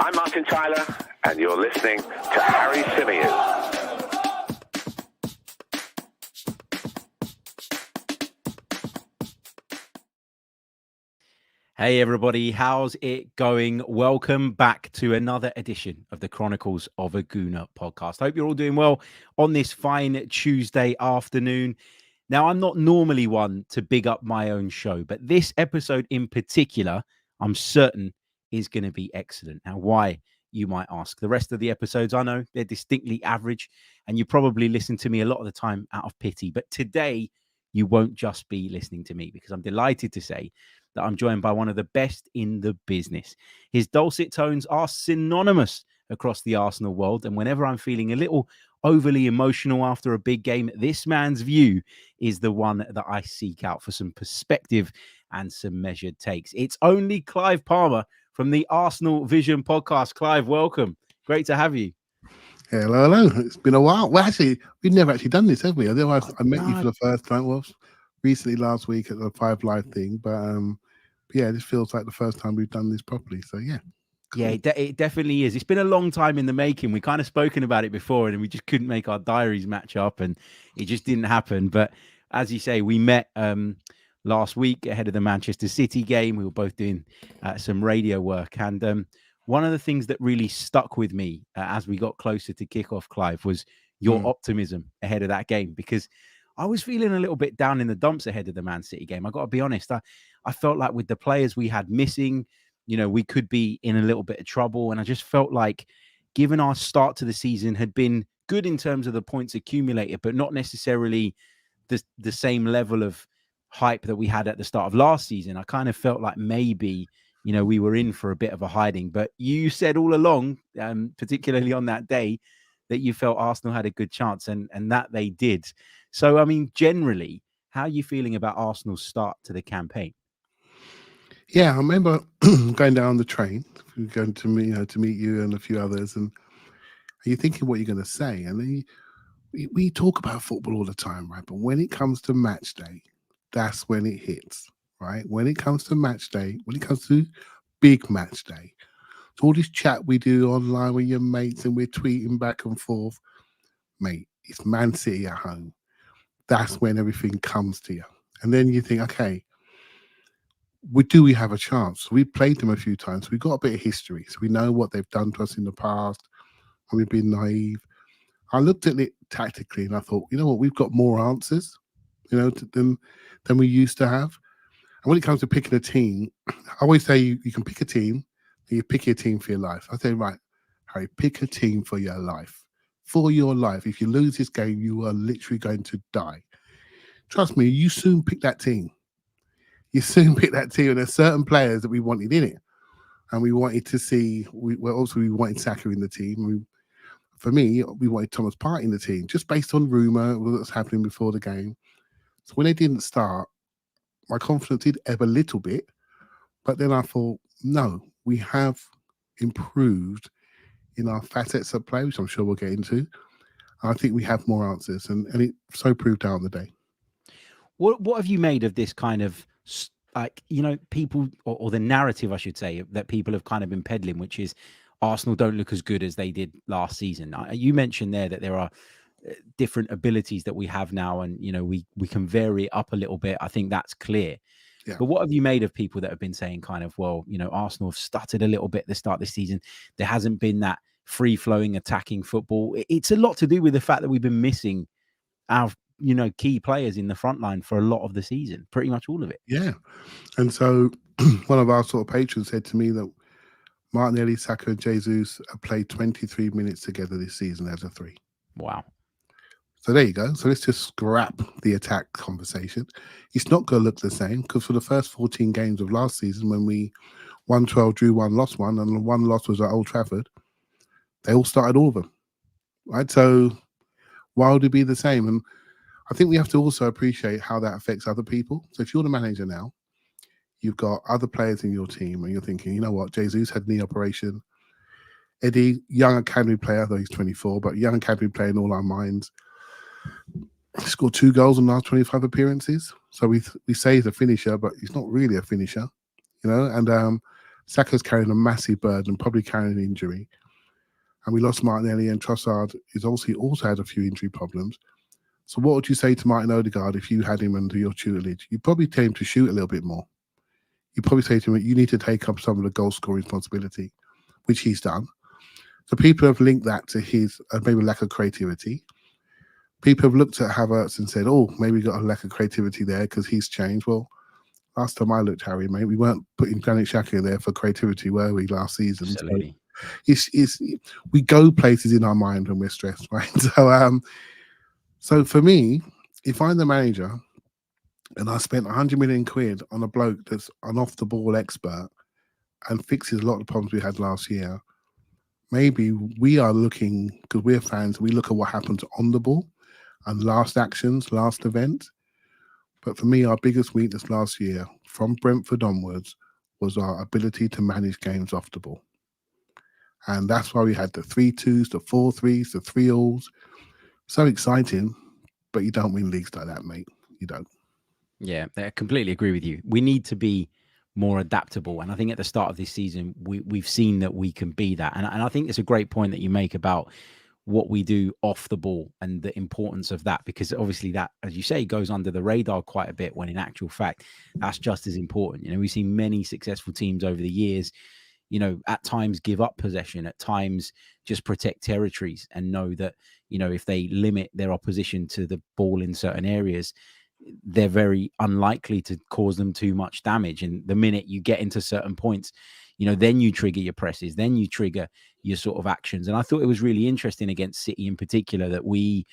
I'm Martin Tyler, and you're listening to Harry Symeou. Hey everybody, how's it going? Welcome back to another edition of the Chronicles of a Gooner podcast. Hope you're all doing well on this fine Tuesday afternoon. Now, I'm not normally one to big up my own show, but this episode in particular, I'm certain is going to be excellent. Now, why, you might ask? The rest of the episodes, I know they're distinctly average, and you probably listen to me a lot of the time out of pity. But today, you won't just be listening to me, because I'm delighted to say that I'm joined by one of the best in the business. His dulcet tones are synonymous across the Arsenal world, and whenever I'm feeling a little overly emotional after a big game, this man's view is the one that I seek out for some perspective and some measured takes. It's only Clive Palmer from the Arsenal Vision podcast. Clive, welcome. Great to have you. Hello. It's been a while. Well, actually, we've never actually done this, have we? Otherwise, I met you for the first time. Well, recently last week at the Five Live thing, but yeah, this feels like the first time we've done this properly. So yeah. Cool. Yeah, it definitely is. It's been a long time in the making. We kind of spoken about it before, and we just couldn't make our diaries match up, and it just didn't happen. But as you say, we met last week ahead of the Manchester City game. We were both doing some radio work, and one of the things that really stuck with me as we got closer to kickoff, Clive, was your optimism ahead of that game, because I was feeling a little bit down in the dumps ahead of the Man City game. I got to be honest. I felt like with the players we had missing, we could be in a little bit of trouble. And I just felt like, given our start to the season had been good in terms of the points accumulated, but not necessarily the same level of hype that we had at the start of last season, I kind of felt like maybe, we were in for a bit of a hiding. But you said all along, particularly on that day, that you felt Arsenal had a good chance, and that they did. So, I mean, generally, how are you feeling about Arsenal's start to the campaign? Yeah, I remember going down the train, going to meet you and a few others, and you're thinking what you're going to say. And then we talk about football all the time, right? But when it comes to match day, that's when it hits, right? When it comes to match day, when it comes to big match day, so all this chat we do online with your mates and we're tweeting back and forth, mate, it's Man City at home. That's when everything comes to you. And then you think, okay, do we have a chance? We've played them a few times. We've got a bit of history. So we know what they've done to us in the past. And we've been naive. I looked at it tactically and I thought, you know what? We've got more answers, than we used to have. And when it comes to picking a team, I always say you can pick a team and you pick your team for your life. I say, right, Harry, pick a team for your life. For your life. If you lose this game, you are literally going to die. Trust me, you soon pick that team. You soon pick that team, and there's certain players that we wanted in it, and we wanted to see. We wanted Saka in the team. For me, we wanted Thomas Partey in the team, just based on rumor what was happening before the game. So when they didn't start, my confidence did ebb a little bit, but then I thought, no, we have improved in our facets of play, which I'm sure we'll get into. I think we have more answers, and it so proved out on the day. What have you made of this kind of, people, or the narrative, I should say, that people have kind of been peddling, which is Arsenal don't look as good as they did last season? You mentioned there that there are different abilities that we have now, and we can vary it up a little bit. I think that's clear. Yeah. But what have you made of people that have been saying kind of, well, Arsenal have stuttered a little bit at the start of the season. There hasn't been that free-flowing attacking football. It's a lot to do with the fact that we've been missing our key players in the front line for a lot of the season, pretty much all of it. Yeah. And so one of our sort of patrons said to me that Martinelli, Saka, and Jesus have played 23 minutes together this season as a three. Wow. So there you go. So let's just scrap the attack conversation. It's not going to look the same, because for the first 14 games of last season, when we won 12, drew 1, lost 1, and one loss was at Old Trafford, they all started all of them, right? So why would it be the same? And I think we have to also appreciate how that affects other people. So if you're the manager now, you've got other players in your team, and you're thinking, you know what, Jesus had knee operation. Eddie, young academy player, though he's 24, but young academy player in all our minds. He scored 2 goals in the last 25 appearances. So we say he's a finisher, but he's not really a finisher, And Saka's carrying a massive burden, probably carrying an injury. And we lost Martinelli, and Trossard is also had a few injury problems. So what would you say to Martin Odegaard if you had him under your tutelage? You'd probably tell him to shoot a little bit more. You'd probably say to him, you need to take up some of the goal scoring responsibility, which he's done. So people have linked that to his maybe lack of creativity. People have looked at Havertz and said, oh, maybe we got a lack of creativity there because he's changed. Well, last time I looked, Harry, mate, we weren't putting Granit Xhaka in there for creativity, were we, last season? Absolutely. So we go places in our mind when we're stressed, right? So for me, if I'm the manager and I spent 100 million quid on a bloke that's an off-the-ball expert and fixes a lot of the problems we had last year, maybe we are looking, because we're fans, we look at what happens on the ball and last actions, last events. But for me, our biggest weakness last year, from Brentford onwards, was our ability to manage games off the ball. And that's why we had the 3-2s, the 4-3s, the 3-alls. So exciting, but you don't win leagues like that, mate. You don't. Yeah, I completely agree with you. We need to be more adaptable. And I think at the start of this season, we've seen that we can be that. And I think it's a great point that you make about what we do off the ball and the importance of that, because obviously that, as you say, goes under the radar quite a bit, when in actual fact, that's just as important. You know, we've seen many successful teams over the years, you know, at times give up possession, at times just protect territories and know that, you know, if they limit their opposition to the ball in certain areas, they're very unlikely to cause them too much damage. And the minute you get into certain points, you know, then you trigger your presses, then you trigger your sort of actions. And I thought it was really interesting against City in particular that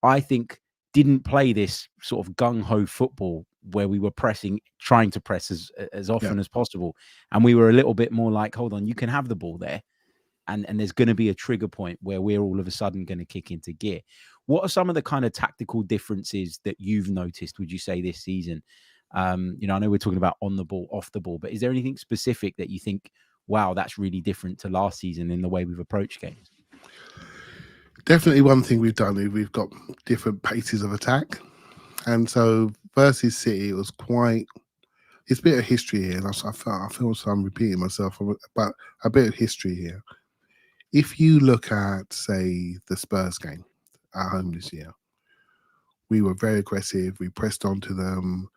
I think, didn't play this sort of gung-ho football where we were trying to press as often as possible. And we were a little bit more like, hold on, you can have the ball there. And there's going to be a trigger point where we're all of a sudden going to kick into gear. What are some of the kind of tactical differences that you've noticed, would you say, this season? You know, I know we're talking about on the ball, off the ball, but is there anything specific that you think, wow, that's really different to last season in the way we've approached games? Definitely one thing we've done is we've got different paces of attack. And so versus City, it was quite, it's a bit of history here. And I feel so I'm repeating myself, but a bit of history here. If you look at, say, the Spurs game at home this year, we were very aggressive. We pressed onto them.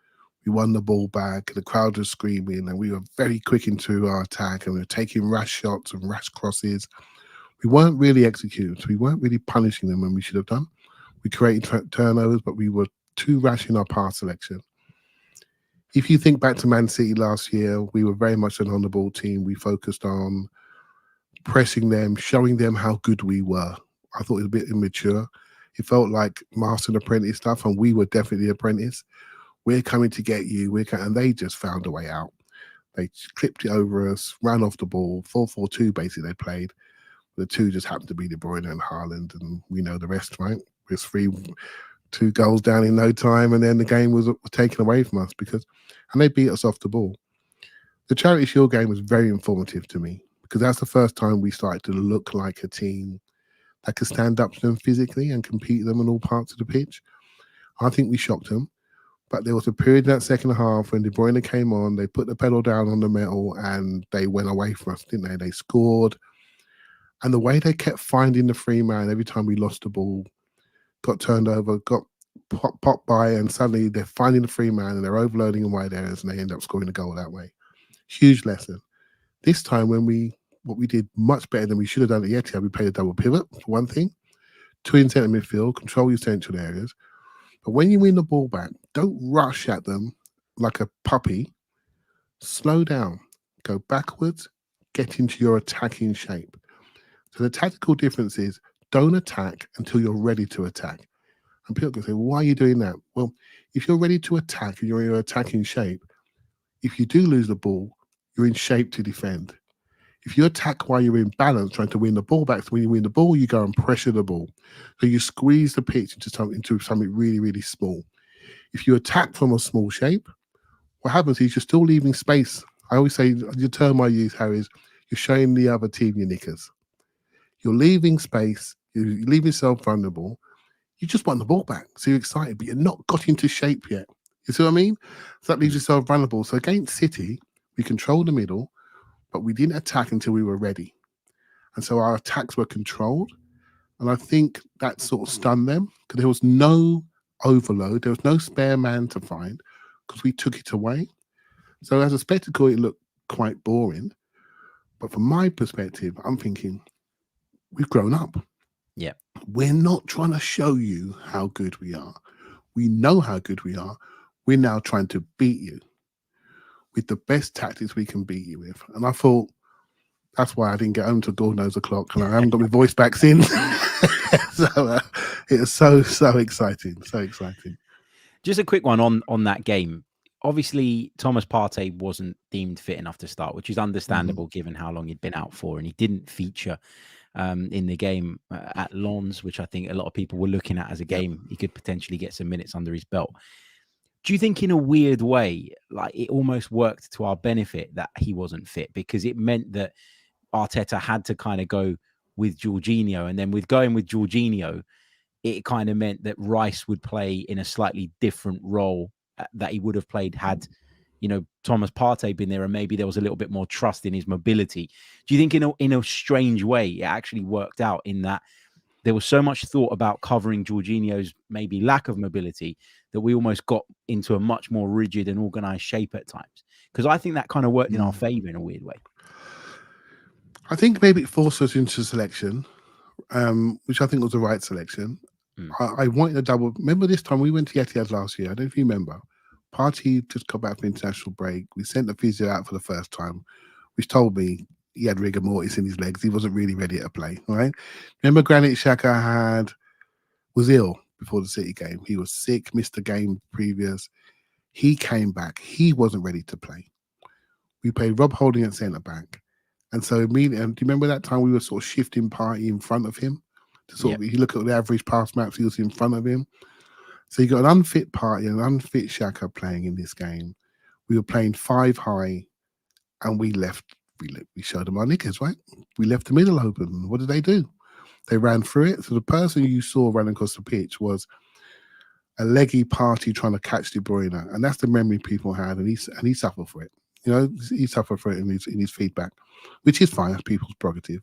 We won the ball back. The crowd was screaming, and we were very quick into our attack, and we were taking rash shots and rash crosses. We weren't really executing. So we weren't really punishing them when we should have done. We created turnovers, but we were too rash in our pass selection. If you think back to Man City last year, we were very much an on-the-ball team. We focused on pressing them, showing them how good we were. I thought it was a bit immature. It felt like master and apprentice stuff, and we were definitely apprentice. We're coming to get you. And they just found a way out. They clipped it over us, ran off the ball. 4-4-2 basically they played. The two just happened to be De Bruyne and Haaland, and we know the rest, right? It was 2 goals down in no time, and then the game was taken away from us and they beat us off the ball. The Charity Shield game was very informative to me, because that's the first time we started to look like a team that could stand up to them physically and compete them in all parts of the pitch. I think we shocked them, but there was a period in that second half when De Bruyne came on, they put the pedal down on the metal, and they went away from us, didn't they? They scored. And the way they kept finding the free man every time we lost the ball, got turned over, got popped by, and suddenly they're finding the free man and they're overloading in wide areas, and they end up scoring a goal that way. Huge lesson. This time, what we did much better than we should have done at Etihad, we played a double pivot, for one thing. 2 in centre midfield, control your central areas. But when you win the ball back, don't rush at them like a puppy. Slow down, go backwards, get into your attacking shape. So the tactical difference is, don't attack until you're ready to attack. And people can say, well, why are you doing that? Well, if you're ready to attack and you're in your attacking shape, if you do lose the ball, you're in shape to defend. If you attack while you're in balance, trying to win the ball back, so when you win the ball, you go and pressure the ball. So you squeeze the pitch into something really, really small. If you attack from a small shape, what happens is you're still leaving space. I always say, the term I use, Harry, is you're showing the other team your knickers. You're leaving space. You leave yourself vulnerable. You just want the ball back. So you're excited, but you're not got into shape yet. You see what I mean? So that leaves yourself vulnerable. So against City, we controlled the middle, but we didn't attack until we were ready. And so our attacks were controlled. And I think that sort of stunned them because there was no overload. There was no spare man to find because we took it away. So as a spectacle, it looked quite boring. But from my perspective, I'm thinking, we've grown up. Yeah. We're not trying to show you how good we are. We know how good we are. We're now trying to beat you with the best tactics we can beat you with. And I thought, that's why I didn't get home till God knows o'clock, and I haven't got my voice back since. So it was so exciting, so exciting. Just a quick one on that game. Obviously, Thomas Partey wasn't deemed fit enough to start, which is understandable given how long he'd been out for, and he didn't feature in the game at Lens, which I think a lot of people were looking at as a game he could potentially get some minutes under his belt. Do you think in a weird way, like it almost worked to our benefit that he wasn't fit, because it meant that Arteta had to kind of go with Jorginho, and then with going with Jorginho, it kind of meant that Rice would play in a slightly different role that he would have played had, Thomas Partey been there, and maybe there was a little bit more trust in his mobility. Do you think in a strange way, it actually worked out in that there was so much thought about covering Jorginho's maybe lack of mobility that we almost got into a much more rigid and organized shape at times? Because I think that kind of worked in our favor in a weird way. I think maybe it forced us into selection, which I think was the right selection. I wanted a double. Remember this time we went to Etihad last year? I don't know if you remember. Partey just got back from international break. We sent the physio out for the first time, which told me he had rigor mortis in his legs. He wasn't really ready to play, right? Remember Granit Xhaka was ill before the City game. He was sick, missed the game previous. He came back. He wasn't ready to play. We played Rob Holding at centre-back. And so immediately, and do you remember that time we were sort of shifting Partey in front of him? To sort of, if you look at the average pass maps, he was in front of him. So you got an unfit Partey and an unfit Xhaka playing in this game. We were playing 5 high, and we showed them our knickers, right? We left the middle open. What did they do? They ran through it. So the person you saw running across the pitch was a leggy Partey trying to catch De Bruyne, and that's the memory people had, and he suffered for it. He suffered for it in his feedback, which is fine. That's people's prerogative.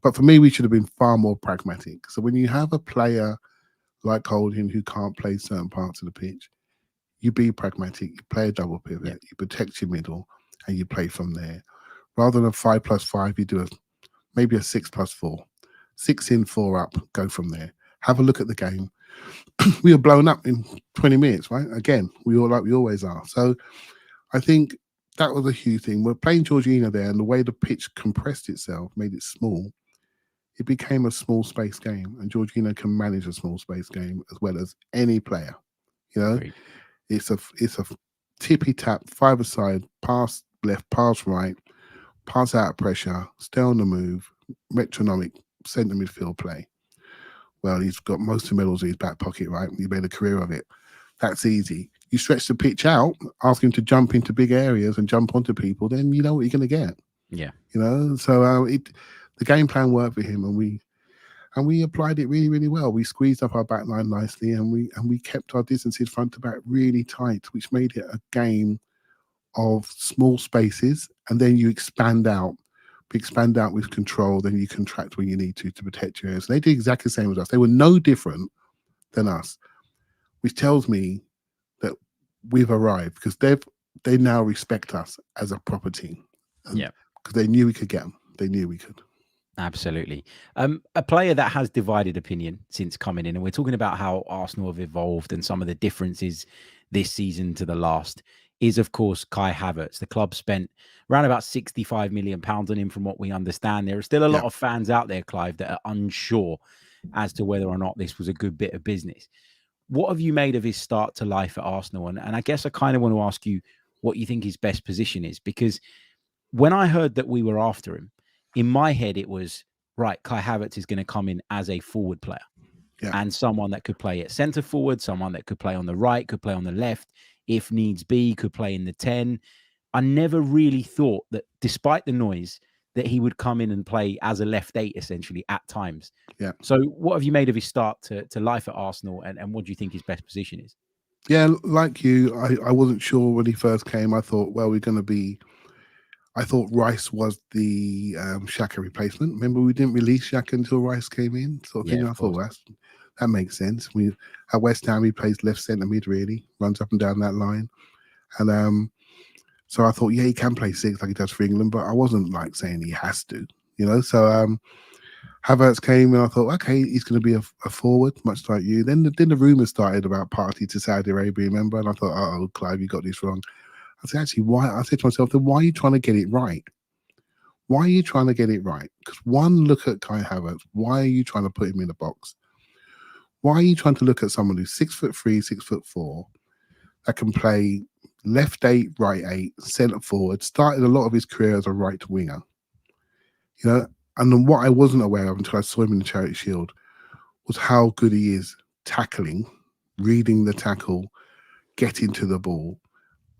But for me, we should have been far more pragmatic. So when you have a player like Holding who can't play certain parts of the pitch, you be pragmatic. You play a double pivot, you protect your middle, and you play from there. Rather than a 5+5, you do maybe a 6+4. 6 in, 4 up, go from there. Have a look at the game. We were blown up in 20 minutes, right? Again, we always are. So I think that was a huge thing. We're playing Jorginho there, and the way the pitch compressed itself, made it small, it became a small space game. And Jorginho can manage a small space game as well as any player. Great. It's a tippy tap, 5-a-side, pass left, pass right, pass out of pressure, stay on the move, metronomic centre midfield play. Well, he's got most of the medals in his back pocket, right? He made a career of it. That's easy. You stretch the pitch out, ask him to jump into big areas and jump onto people, then you know what you're going to get. Yeah. So the game plan worked for him, and we applied it really, really well. We squeezed up our back line nicely, and we kept our distances front to back really tight, which made it a game of small spaces, and then you expand out. Expand out with control, then you contract when you need to protect your areas. They did exactly the same as us. They were no different than us, which tells me that we've arrived, because they now respect us as a proper team. Yeah, because they knew we could get them. They knew we could. Absolutely. A player that has divided opinion since coming in, and we're talking about how Arsenal have evolved and some of the differences this season to the last, is of course Kai Havertz. The club spent around about £65 million on him, from what we understand. There are still a lot of fans out there, Clive, that are unsure as to whether or not this was a good bit of business. What have you made of his start to life at Arsenal? And I guess I kind of want to ask you what you think his best position is, because when I heard that we were after him, in my head it was, right, Kai Havertz is going to come in as a forward player and someone that could play at centre forward, someone that could play on the right, could play on the left, if needs be, could play in the 10. I never really thought that, despite the noise, that he would come in and play as a left 8 essentially at times. Yeah. So what have you made of his start to life at Arsenal, and what do you think his best position is? Yeah, like you, I wasn't sure when he first came. I thought, well, we're going to be... I thought Rice was the Xhaka replacement. Remember, we didn't release Xhaka until Rice came in, sort of thing. I thought that makes sense. We at West Ham he plays left centre mid, really runs up and down that line, and so I thought, yeah, he can play 6 like he does for England, but I wasn't like saying he has to, you know. So Havertz came and I thought, okay, he's going to be a forward, much like you. Then the rumours started about party to Saudi Arabia, remember? And I thought, oh, Clive, you got this wrong. I said, actually, why? I said to myself, then why are you trying to get it right? Why are you trying to get it right? Because one, look at Kai Havertz. Why are you trying to put him in a box? Why are you trying to look at someone who's 6'3", 6'4", that can play left 8, right 8, centre forward, started a lot of his career as a right winger? You know, and then what I wasn't aware of until I saw him in the Charity Shield was how good he is tackling, reading the tackle, getting to the ball.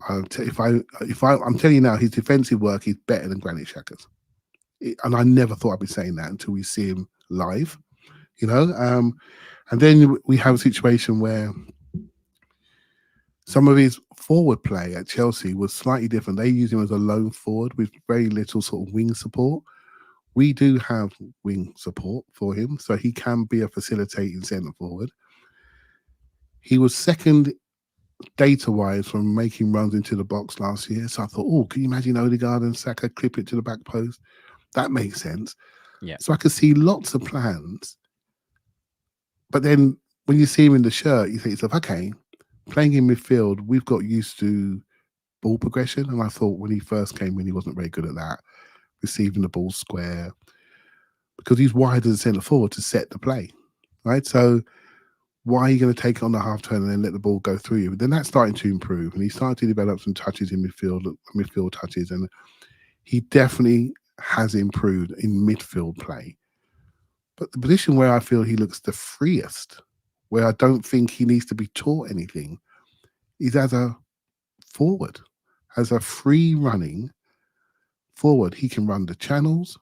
I'm telling you now, his defensive work is better than Granit Xhaka's. And I never thought I'd be saying that until we see him live, you know. And then we have a situation where some of his forward play at Chelsea was slightly different. They use him as a lone forward with very little sort of wing support. We do have wing support for him, so he can be a facilitating centre forward. He was second data-wise from making runs into the box last year. So I thought, oh, can you imagine Odegaard and Saka clip it to the back post? That makes sense. Yeah. So I could see lots of plans. But then when you see him in the shirt, you think to yourself, okay, playing in midfield, we've got used to ball progression. And I thought when he first came in, he wasn't very good at that, receiving the ball square, because he's wide as a centre forward to set the play, right? So why are you going to take it on the half turn and then let the ball go through you? But then that's starting to improve, and he started to develop some touches in midfield touches, and he definitely has improved in midfield play. But the position where I feel he looks the freest, where I don't think he needs to be taught anything, is as a forward, as a free running forward. He can run the channels,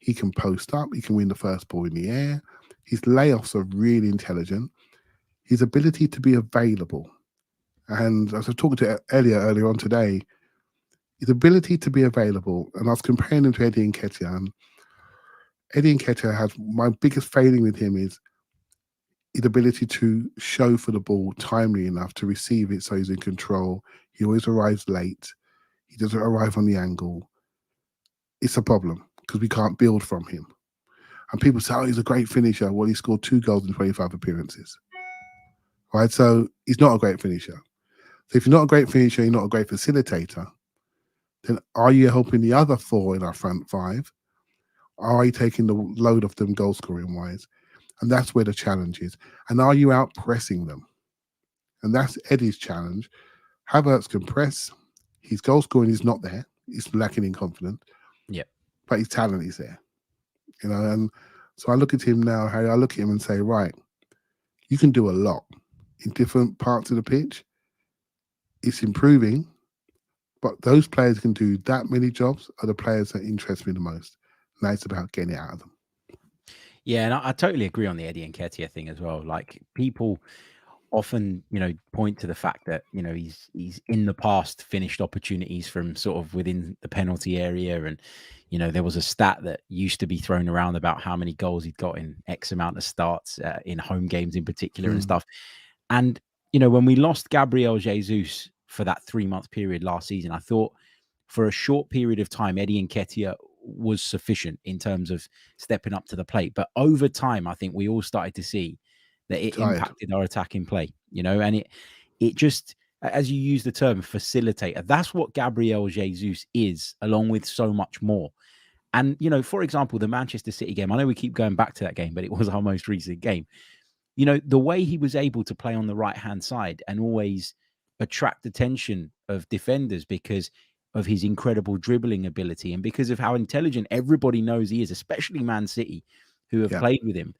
he can post up, he can win the first ball in the air. His layoffs are really intelligent. His ability to be available, and as I was talking to earlier on today, his ability to be available, and I was comparing him to Eddie Nketiah. And Eddie Nketiah has, my biggest failing with him is his ability to show for the ball timely enough to receive it so he's in control. He always arrives late. He doesn't arrive on the angle. It's a problem because we can't build from him. And people say, oh, he's a great finisher. Well, he scored 2 goals in 25 appearances. Right? So he's not a great finisher. So if you're not a great finisher, you're not a great facilitator, then are you helping the other 4 in our front 5? Are you taking the load off them goal scoring wise? And that's where the challenge is. And are you out pressing them? And that's Eddie's challenge. Havertz can press. His goal scoring is not there. He's lacking in confidence. Yeah. But his talent is there. You know, and so I look at him now, Harry, I look at him and say, right, you can do a lot in different parts of the pitch. It's improving, but those players can do that many jobs are the players that interest me the most. Now it's about getting it out of them. Yeah, and I totally agree on the Eddie Nketiah thing as well. Like, people often, point to the fact that, he's in the past finished opportunities from sort of within the penalty area. And, there was a stat that used to be thrown around about how many goals he'd got in X amount of starts in home games in particular and stuff. And, when we lost Gabriel Jesus for that 3-month period last season, I thought for a short period of time, Eddie Nketiah was sufficient in terms of stepping up to the plate. But over time, I think we all started to see that it impacted our attacking play, and it just, as you use the term facilitator, that's what Gabriel Jesus is, along with so much more. And, for example, the Manchester City game, I know we keep going back to that game, but it was our most recent game. The way he was able to play on the right-hand side and always attract attention of defenders because of his incredible dribbling ability and because of how intelligent everybody knows he is, especially Man City, who have played with him.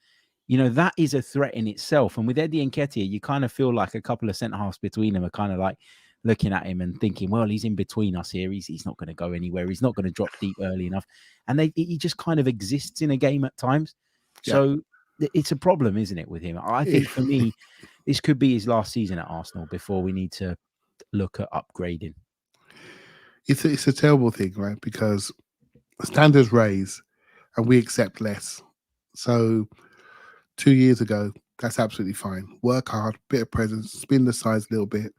That is a threat in itself. And with Eddie Nketiah, you kind of feel like a couple of centre-halves between them are kind of like looking at him and thinking, well, he's in between us here. He's not going to go anywhere. He's not going to drop deep early enough. And he just kind of exists in a game at times. Yeah. So it's a problem, isn't it, with him? I think for me, this could be his last season at Arsenal before we need to look at upgrading. it's a terrible thing, right? Because standards raise and we accept less. So 2 years ago, that's absolutely fine. Work hard, bit of presence, spin the sides a little bit,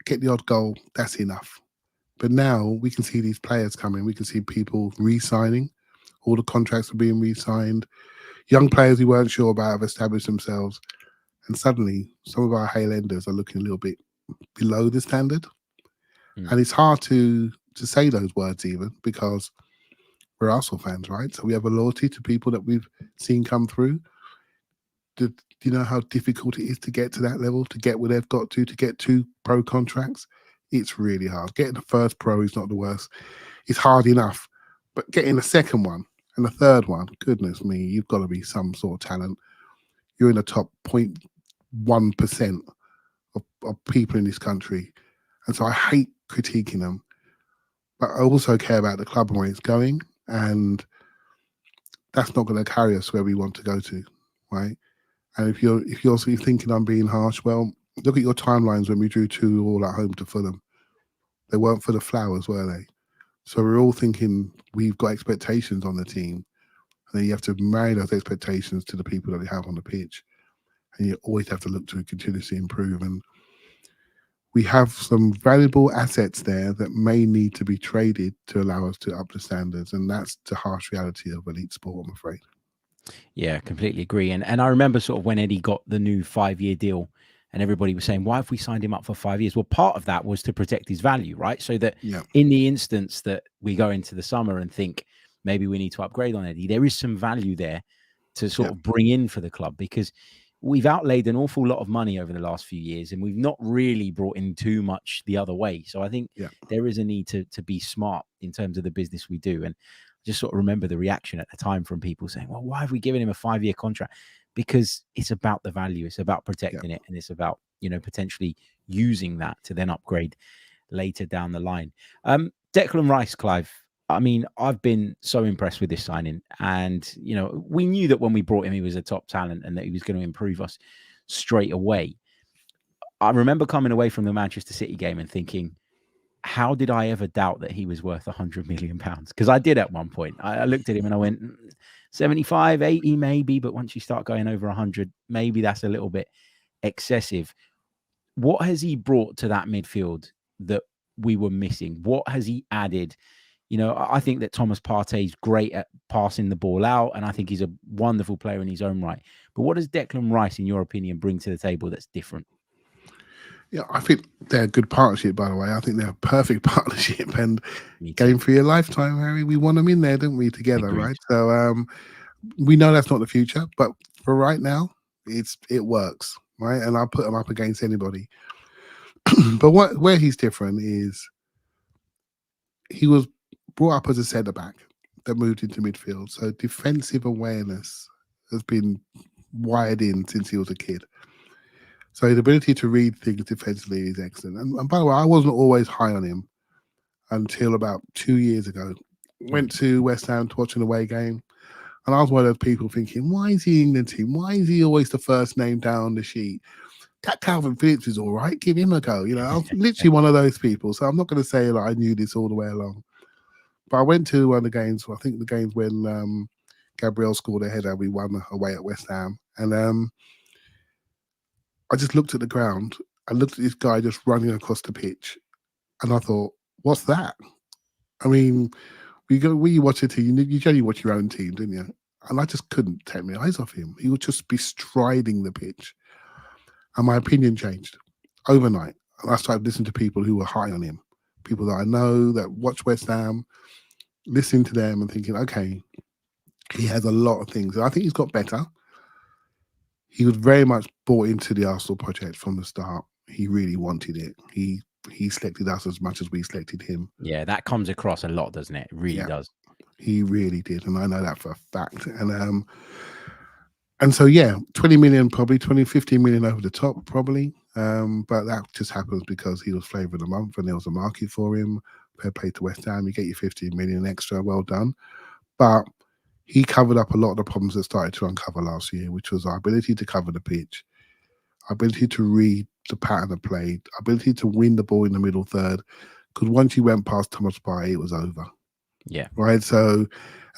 get the odd goal. That's enough. But now we can see these players coming. We can see people re-signing. All the contracts are being re-signed. Young players we weren't sure about have established themselves. And suddenly, some of our Hale enders are looking a little bit below the standard. And it's hard to say those words even because we're Arsenal fans, right? So we have a loyalty to people that we've seen come through. Do you know how difficult it is to get to that level, to get where they've got to get 2 pro contracts? It's really hard. Getting the first pro is not the worst. It's hard enough. But getting the second one and the third one, goodness me, you've got to be some sort of talent. You're in the top 0.1% of people in this country. And so I hate critiquing them. But I also care about the club and where it's going. And that's not going to carry us where we want to go to, right? And if you're thinking I'm being harsh, well, look at your timelines when we drew 2-2 at home to Fulham. They weren't for the flowers, were they? So we're all thinking we've got expectations on the team. And then you have to marry those expectations to the people that they have on the pitch. And you always have to look to continuously improve. And we have some valuable assets there that may need to be traded to allow us to up the standards. And that's the harsh reality of elite sport, I'm afraid. Yeah, completely agree. And I remember sort of when Eddie got the new 5-year deal and everybody was saying, why have we signed him up for 5 years? Well, part of that was to protect his value, right? So that in the instance that we go into the summer and think maybe we need to upgrade on Eddie, there is some value there to sort of bring in for the club because we've outlaid an awful lot of money over the last few years and we've not really brought in too much the other way. So I think there is a need to be smart in terms of the business we do. And just sort of remember the reaction at the time from people saying, well, why have we given him a 5-year contract? Because it's about the value. It's about protecting it. And it's about, potentially using that to then upgrade later down the line. Declan Rice, Clive, I mean, I've been so impressed with this signing. And, we knew that when we brought him, he was a top talent and that he was going to improve us straight away. I remember coming away from the Manchester City game and thinking, how did I ever doubt that he was worth £100 million? Because I did at one point. I looked at him and I went, 75, 80 maybe, but once you start going over 100, maybe that's a little bit excessive. What has he brought to that midfield that we were missing? What has he added? I think that Thomas Partey's great at passing the ball out, and I think he's a wonderful player in his own right. But what does Declan Rice, in your opinion, bring to the table that's different? Yeah, I think they're a good partnership, by the way. I think they're a perfect partnership and game for your lifetime, Harry. We want them in there, don't we, together, right? So we know that's not the future, but for right now, it works, right? And I'll put them up against anybody. But where he's different is he was brought up as a centre-back that moved into midfield. So defensive awareness has been wired in since he was a kid. So his ability to read things defensively is excellent. And by the way, I wasn't always high on him until about 2 years ago. Went to West Ham to watch an away game. And I was one of those people thinking, why is he in the team? Why is he always the first name down the sheet? That Calvin Phillips is all right. Give him a go. I was literally one of those people. So I'm not going to say that I knew this all the way along. But I went to one of the games, I think the games when Gabriel scored a header, we won away at West Ham. And I just looked at the ground and looked at this guy just running across the pitch. And I thought, what's that? I mean, when you watch a team, you generally watch your own team, didn't you? And I just couldn't take my eyes off him. He would just be striding the pitch. And my opinion changed overnight. And I started listening to people who were high on him, people that I know that watch West Ham, listening to them and thinking, okay, he has a lot of things. And I think he's got better. He was very much bought into the Arsenal project from the start. He really wanted it. He selected us as much as we selected him. Yeah, that comes across a lot, doesn't it? It really does. He really did, and I know that for a fact. And so, 20 million, probably 15 million over the top, probably. But that just happens because he was flavour of the month and there was a market for him. Fair play to West Ham. You get your 15 million extra, well done. But he covered up a lot of the problems that started to uncover last year, which was our ability to cover the pitch, our ability to read the pattern of play, our ability to win the ball in the middle third, because once you went past Thomas Partey, it was over. Yeah. Right. So,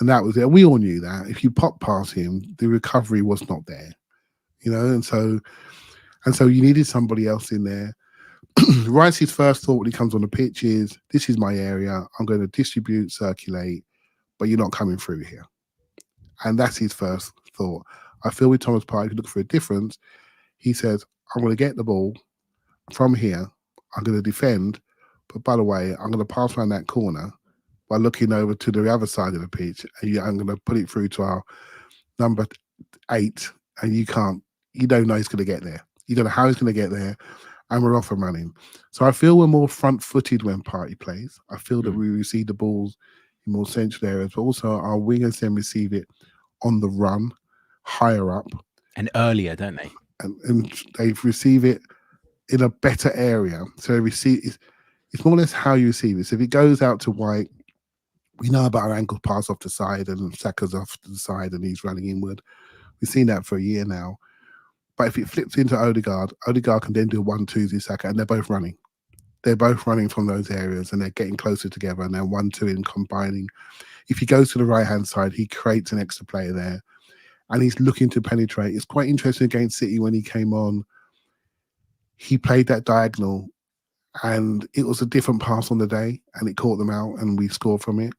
and that was it. We all knew that if you pop past him, the recovery was not there. And so you needed somebody else in there. Rice's first thought when he comes on the pitch is, "This is my area. I'm going to distribute, circulate, but you're not coming through here." And that's his first thought. I feel with Thomas Partey, if you look for a difference, he says, "I'm going to get the ball from here. I'm going to defend, but by the way, I'm going to pass around that corner by looking over to the other side of the pitch, and I'm going to put it through to our number 8, and you don't know he's going to get there. You don't know how he's going to get there, and we're off and running." So I feel we're more front-footed when Partey plays. I feel that we receive the balls in more central areas, but also our wingers then receive it on the run, higher up. And earlier, don't they? And they receive it in a better area. So they receive it's more or less how you receive it. So if it goes out to White, we know about our ankle pass off the side and Saka's off to the side and he's running inward. We've seen that for a year now. But if it flips into Odegaard can then do 1-2 to Saka, and they're both running. They're both running from those areas and they're getting closer together, and they're 1-2 in combining. If he goes to the right-hand side, he creates an extra player there and he's looking to penetrate. It's quite interesting against City when he came on. He played that diagonal and it was a different pass on the day and it caught them out and we scored from it.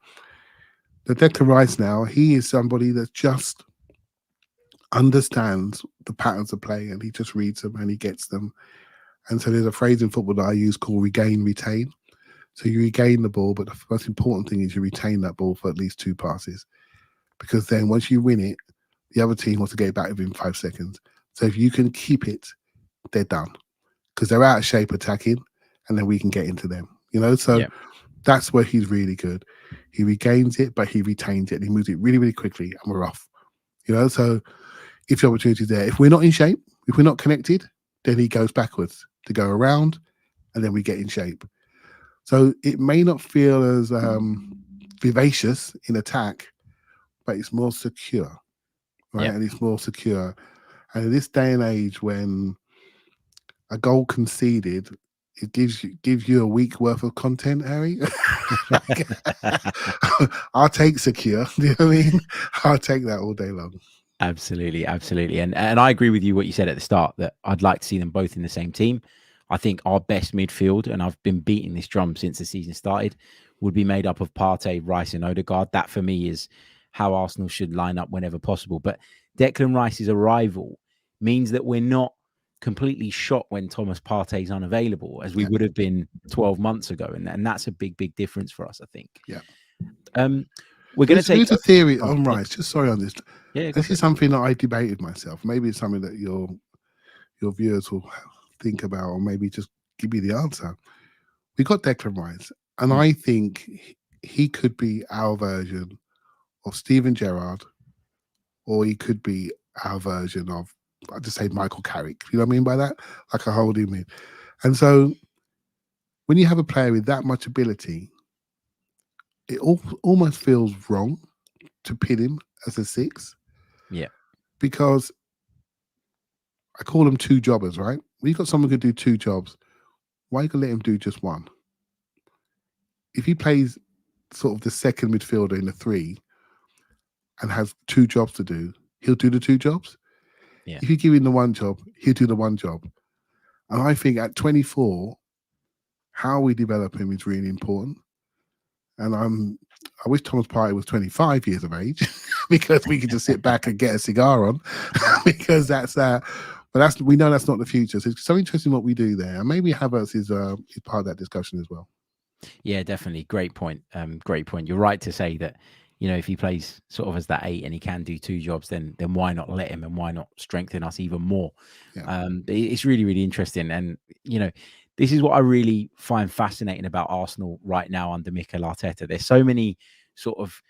The Declan Rice now, he is somebody that just understands the patterns of play and he just reads them and he gets them. And so there's a phrase in football that I use called regain, retain. So you regain the ball, but the most important thing is you retain that ball for at least 2 passes. Because then once you win it, the other team wants to get it back within 5 seconds. So if you can keep it, they're done. Because they're out of shape attacking, and then we can get into them. So that's where he's really good. He regains it, but he retains it, and he moves it really, really quickly, and we're off. So if the opportunity is there, if we're not in shape, if we're not connected, then he goes backwards to go around, and then we get in shape. So it may not feel as vivacious in attack, but it's more secure, right? Yeah. And it's more secure. And in this day and age, when a goal conceded, it gives you a week worth of content, Harry. I'll take secure. Do you know what I mean? I'll take that all day long. Absolutely. And I agree with you what you said at the start, that I'd like to see them both in the same team. I think our best midfield, and I've been beating this drum since the season started, would be made up of Partey, Rice and Odegaard. That for me is how Arsenal should line up whenever possible. But Declan Rice's arrival means that we're not completely shot when Thomas Partey's unavailable, as we would have been 12 months ago. And that's a big, big difference for us, I think. Yeah. We're going to take... Here's a theory on Rice. Just sorry on this. Yeah, this is something that I debated myself. Maybe it's something that your viewers will think about, or maybe just give me the answer. We got Declan Rice, and I think he could be our version of Steven Gerrard, or he could be our version of, I just say, Michael Carrick. You know what I mean by that? Like a holding mid. And so when you have a player with that much ability, it almost feels wrong to pin him as a 6. Yeah. Because I call them 2 jobbers, right? When you've got someone who can do 2 jobs, why are you going to let him do just one? If he plays sort of the second midfielder in the 3 and has 2 jobs to do, he'll do the 2 jobs. Yeah. If you give him the 1 job, he'll do the 1 job. And I think at 24, how we develop him is really important. And I wish Thomas Partey was 25 years of age because we could just sit back and get a cigar on because that's that. But we know that's not the future. So it's so interesting what we do there. And maybe Havertz is part of that discussion as well. Yeah, definitely. Great point. Great point. You're right to say that, if he plays sort of as that 8 and he can do 2 jobs, then why not let him, and why not strengthen us even more? Yeah. It's really, really interesting. And, this is what I really find fascinating about Arsenal right now under Mikel Arteta. There's so many sort of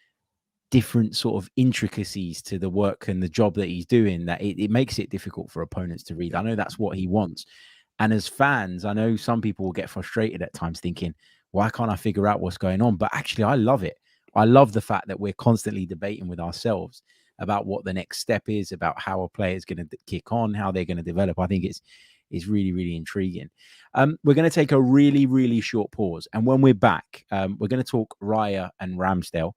different sort of intricacies to the work and the job that he's doing that it makes it difficult for opponents to read. I know that's what he wants. And as fans, I know some people will get frustrated at times thinking, why can't I figure out what's going on? But actually, I love it. I love the fact that we're constantly debating with ourselves about what the next step is, about how a player is going to kick on, how they're going to develop. I think is really, really intriguing. We're going to take a really, really short pause. And when we're back, we're going to talk Raya and Ramsdale.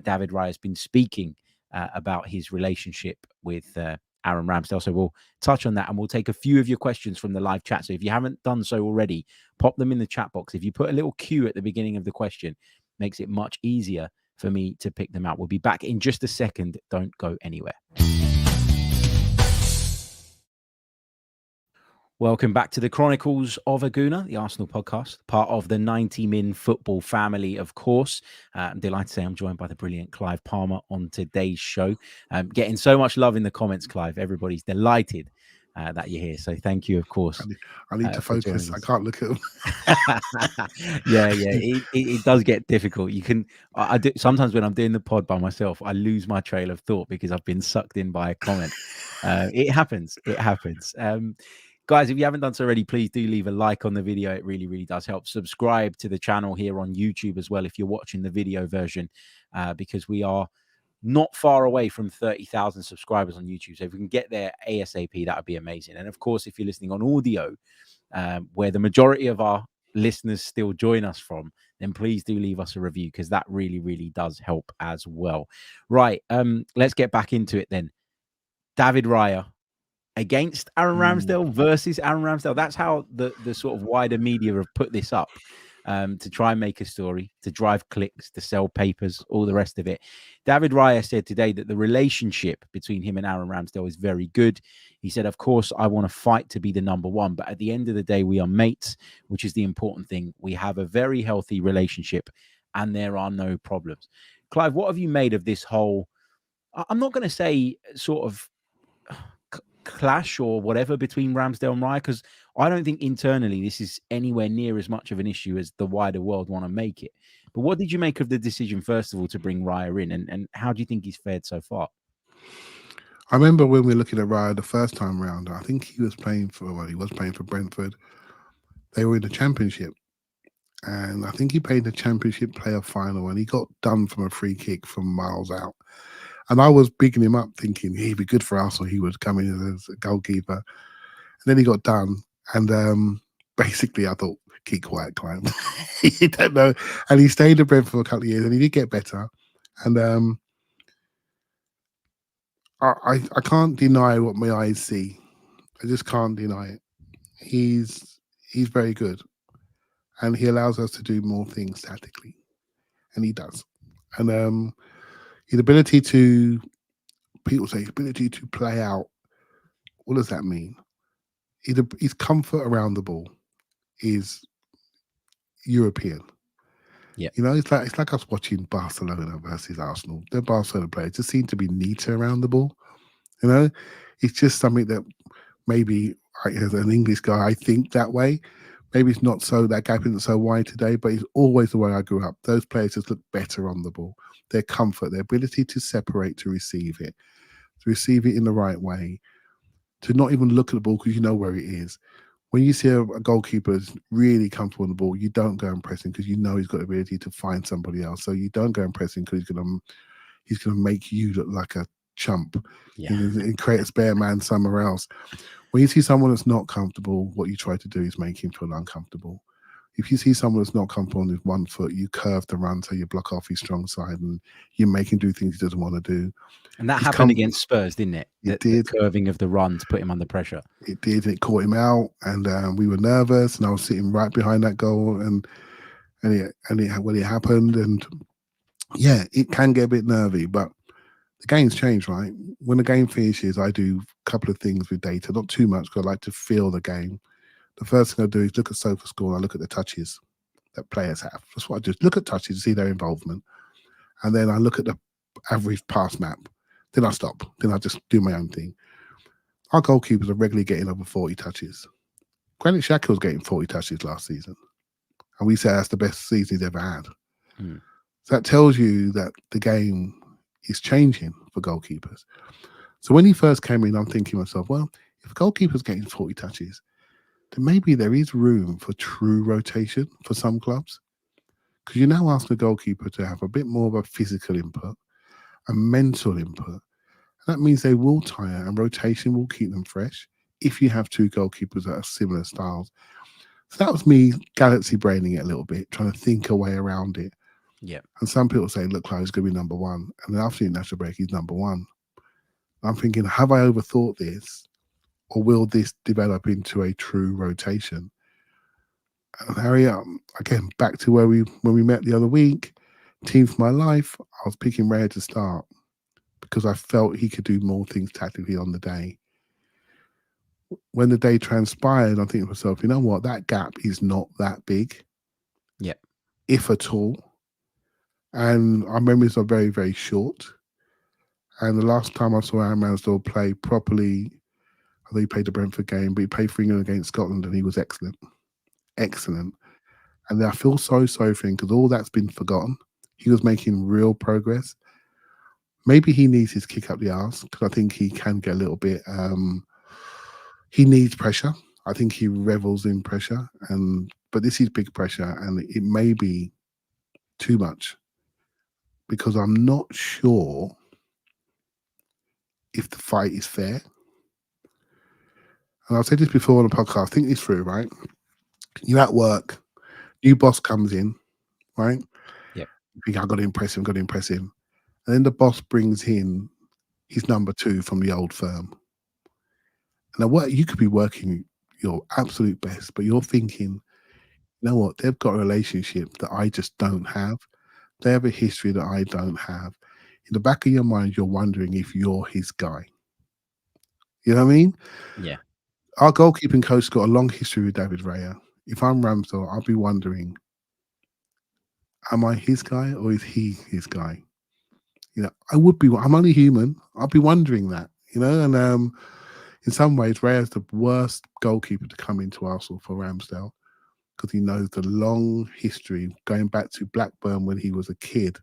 David Raya has been speaking about his relationship with Aaron Ramsdale. So we'll touch on that, and we'll take a few of your questions from the live chat. So if you haven't done so already, pop them in the chat box. If you put a little Q at the beginning of the question, makes it much easier for me to pick them out. We'll be back in just a second. Don't go anywhere. Welcome back to the Chronicles of a Gooner, the Arsenal podcast, part of the 90 Min football family, of course. I'm delighted to say I'm joined by the brilliant Clive Palmer on today's show. Getting so much love in the comments, Clive. Everybody's delighted that you're here. So thank you, of course. I need to focus. I can't look at them. Yeah. It does get difficult. You can, I do sometimes when I'm doing the pod by myself, I lose my trail of thought because I've been sucked in by a comment. It happens. Guys, if you haven't done so already, please do leave a like on the video. It really, really does help. Subscribe to the channel here on YouTube as well if you're watching the video version, because we are not far away from 30,000 subscribers on YouTube. So if we can get there ASAP, that would be amazing. And of course, if you're listening on audio, where the majority of our listeners still join us from, then please do leave us a review, because that really, really does help as well. Right. Let's get back into it then. David Raya against Aaron Ramsdale versus Aaron Ramsdale. That's how the sort of wider media have put this up, to try and make a story, to drive clicks, to sell papers, all the rest of it. David Raya said today that the relationship between him and Aaron Ramsdale is very good. He said, of course, I want to fight to be the number one, but at the end of the day, we are mates, which is the important thing. We have a very healthy relationship and there are no problems. Clive, what have you made of this whole, I'm not going to say sort of clash or whatever between Ramsdale and Raya, because I don't think internally this is anywhere near as much of an issue as the wider world want to make it. But what did you make of the decision, first of all, to bring Raya in, and how do you think he's fared so far? I remember when we were looking at Raya the first time round, I think he was playing for Brentford. They were in the Championship, and I think he played the Championship player final, and he got done from a free kick from miles out. And I was bigging him up, thinking he'd be good for us, or he would come in as a goalkeeper. And then he got done, and basically I thought, keep quiet, Clive. You don't know. And he stayed at Brentford for a couple of years, and he did get better. And I can't deny what my eyes see. I just can't deny it. He's very good, and he allows us to do more things tactically, and he does. And his ability to, people say, his ability to play out. What does that mean? His comfort around the ball is European. Yeah, you know, it's like us watching Barcelona versus Arsenal. The Barcelona players just seem to be neater around the ball. You know, it's just something that maybe as an English guy, I think that way. Maybe it's not so, that gap isn't so wide today, but it's always the way I grew up. Those players just look better on the ball. Their comfort, their ability to separate, to receive it in the right way, to not even look at the ball because you know where it is. When you see a goalkeeper is really comfortable on the ball, you don't go and press him because you know he's got the ability to find somebody else. So you don't go and press him because he's gonna make you look like a chump, and create a spare man somewhere else. When you see someone that's not comfortable, what you try to do is make him feel uncomfortable. If you see someone that's not comfortable on his one foot, you curve the run so you block off his strong side and you make him do things he doesn't want to do. And that happened against Spurs, didn't it? It did. The curving of the run to put him under pressure. It did. It caught him out, and we were nervous. And I was sitting right behind that goal, and when it happened, and yeah, it can get a bit nervy, but the game's changed, right? When the game finishes, I do a couple of things with data, not too much, because I like to feel the game. The first thing I do is look at SofaScore. I look at the touches that players have. That's what I do. Look at touches to see their involvement. And then I look at the average pass map. Then I stop. Then I just do my own thing. Our goalkeepers are regularly getting over 40 touches. Granit Xhaka was getting 40 touches last season. And we say that's the best season he's ever had. So that tells you that the game is changing for goalkeepers. So when he first came in, I'm thinking to myself, well, if a goalkeeper's getting 40 touches, then maybe there is room for true rotation for some clubs. Because you're now asking the goalkeeper to have a bit more of a physical input, a mental input. And that means they will tire, and rotation will keep them fresh. if you have two goalkeepers that are similar styles. So that was me galaxy braining it a little bit, trying to think a way around it. Yeah. And some people say, look, Clive's going to be number one. And then after the international break, he's number one. I'm thinking, have I overthought this? Or will this develop into a true rotation? And Harry, again, back to when we met the other week, team for my life, I was picking Raya to start because I felt he could do more things tactically on the day. When the day transpired, I'm thinking to myself, you know what? That gap is not that big. Yeah. If at all. And our memories are very, very short. And the last time I saw Aaron Ramsdale play properly, I think he played the Brentford game, but he played for England against Scotland and he was excellent. Excellent. And I feel so sorry for him because all that's been forgotten. He was making real progress. Maybe he needs his kick up the arse because I think he can get a little bit. He needs pressure. I think he revels in pressure, but this is big pressure, and it may be too much because I'm not sure if the fight is fair. And I've said this before on the podcast. Think this through, right? You're at work, new boss comes in, right? Yep. You think, I've got to impress him, And then the boss brings in his number two from the old firm. Now, what you could be working your absolute best, but you're thinking, you know what? They've got a relationship that I just don't have. They have a history that I don't have. In the back of your mind, you're wondering if you're his guy. You know what I mean? Yeah. Our goalkeeping coach got a long history with David Raya. If I'm Ramsdale, I'll be wondering, am I his guy or is he his guy? You know, I'm only human. I'll be wondering that, you know, and in some ways, Raya's the worst goalkeeper to come into Arsenal for Ramsdale because he knows the long history going back to Blackburn when he was a kid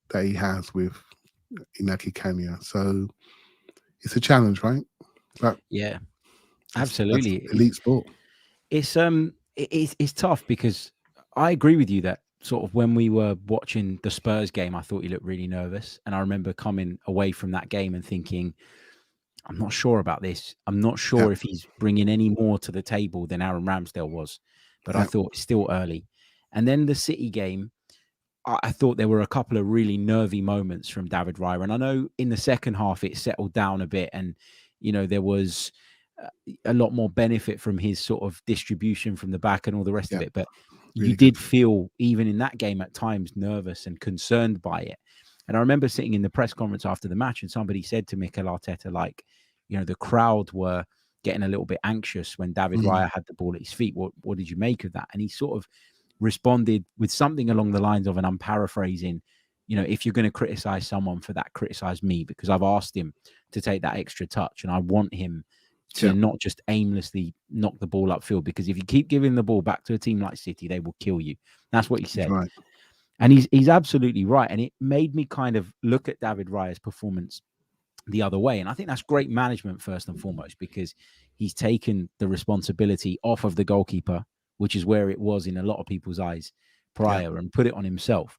that he has with Eddie Nketiah. So it's a challenge, right? But Yeah. that's Absolutely. elite sport. It's tough because I agree with you that sort of when we were watching the Spurs game, I thought he looked really nervous. And I remember coming away from that game and thinking, I'm not sure about this. I'm not sure if he's bringing any more to the table than Aaron Ramsdale was, but I thought it's still early. And then the City game, I thought there were a couple of really nervy moments from David Raya. And I know in the second half it settled down a bit and, you know, there was a lot more benefit from his sort of distribution from the back and all the rest of it. But Really you did feel, even in that game at times, nervous and concerned by it. And I remember sitting in the press conference after the match and somebody said to Mikel Arteta, like, you know, the crowd were getting a little bit anxious when David Raya had the ball at his feet. What did you make of that? And he sort of responded with something along the lines of, and I'm paraphrasing, you know, if you're going to criticize someone for that, criticize me, because I've asked him to take that extra touch and I want him to not just aimlessly knock the ball upfield, because if you keep giving the ball back to a team like City, they will kill you. That's what he said. Right. And he's absolutely right. And it made me kind of look at David Raya's performance the other way. And I think that's great management first and foremost, because he's taken the responsibility off of the goalkeeper, which is where it was in a lot of people's eyes prior, and put it on himself.